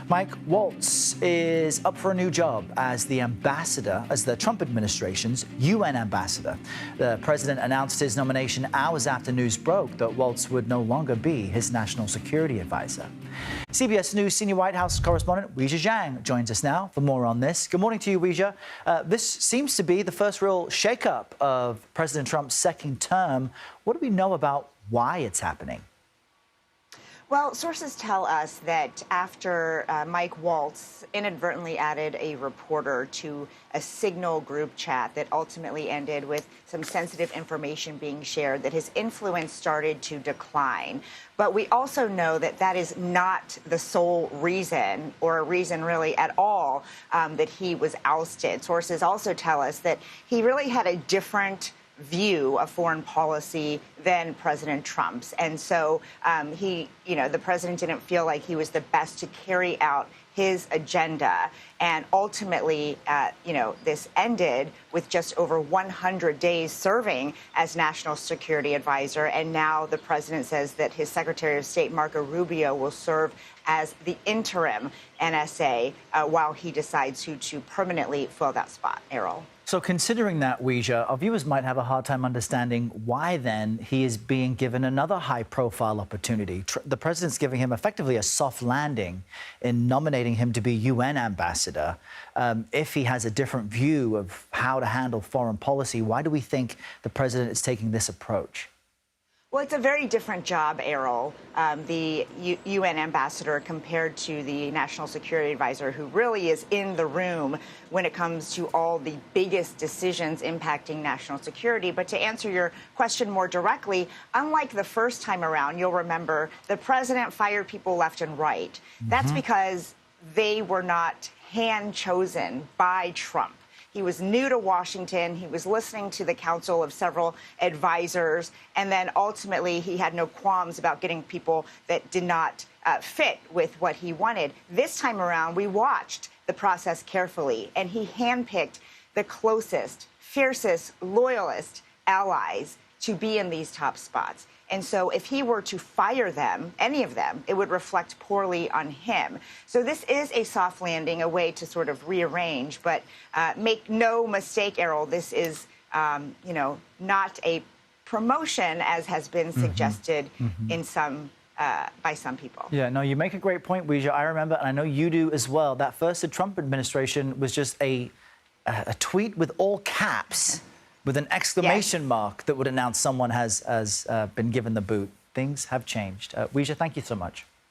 Mike Waltz is up for a new job as the Trump administration's UN ambassador. The president announced his nomination hours after news broke that Waltz would no longer be his national security advisor. CBS News senior White House correspondent Weijia Jiang joins us now for more on this. Good morning to you, Weijia. This seems to be the first real shakeup of President Trump's second term. What do we know about why it's happening? Well, sources tell us that after Mike Waltz inadvertently added a reporter to a Signal group chat that ultimately ended with some sensitive information being shared, that his influence started to decline. But we also know that that is not the sole reason, or a reason really at all, that he was ousted. Sources also tell us that he really had a different view of foreign policy than President Trump's. And so the president didn't feel like he was the best to carry out his agenda. And ultimately, this ended with just over 100 days serving as national security advisor. And now the president says that his Secretary of State, Marco Rubio, will serve as the interim NSA while he decides who to permanently fill that spot. Errol. So considering that, Weijia, our viewers might have a hard time understanding why then he is being given another high-profile opportunity. The president's giving him effectively a soft landing in nominating him to be UN ambassador. If he has a different view of how to handle foreign policy, why do we think the president is taking this approach? Well, it's a very different job, Errol, the UN ambassador compared to the national security advisor, who really is in the room when it comes to all the biggest decisions impacting national security. But to answer your question more directly, unlike the first time around, you'll remember the president fired people left and right. Mm-hmm. That's because they were not hand-chosen by Trump. He was new to Washington. He was listening to the counsel of several advisors. And then ultimately, he had no qualms about getting people that did not fit with what he wanted. This time around, we watched the process carefully, and he handpicked the closest, fiercest, loyalist allies to be in these top spots. And so if he were to fire them, any of them, it would reflect poorly on him. So this is a soft landing, a way to sort of rearrange. But make no mistake, Errol, this is, not a promotion, as has been suggested in by some people. Yeah, no, you make a great point, Weijia. I remember, and I know you do as well, that first Trump administration was just a tweet with all caps. With an exclamation mark that would announce someone has been given the boot. Things have changed. Weijia, thank you so much.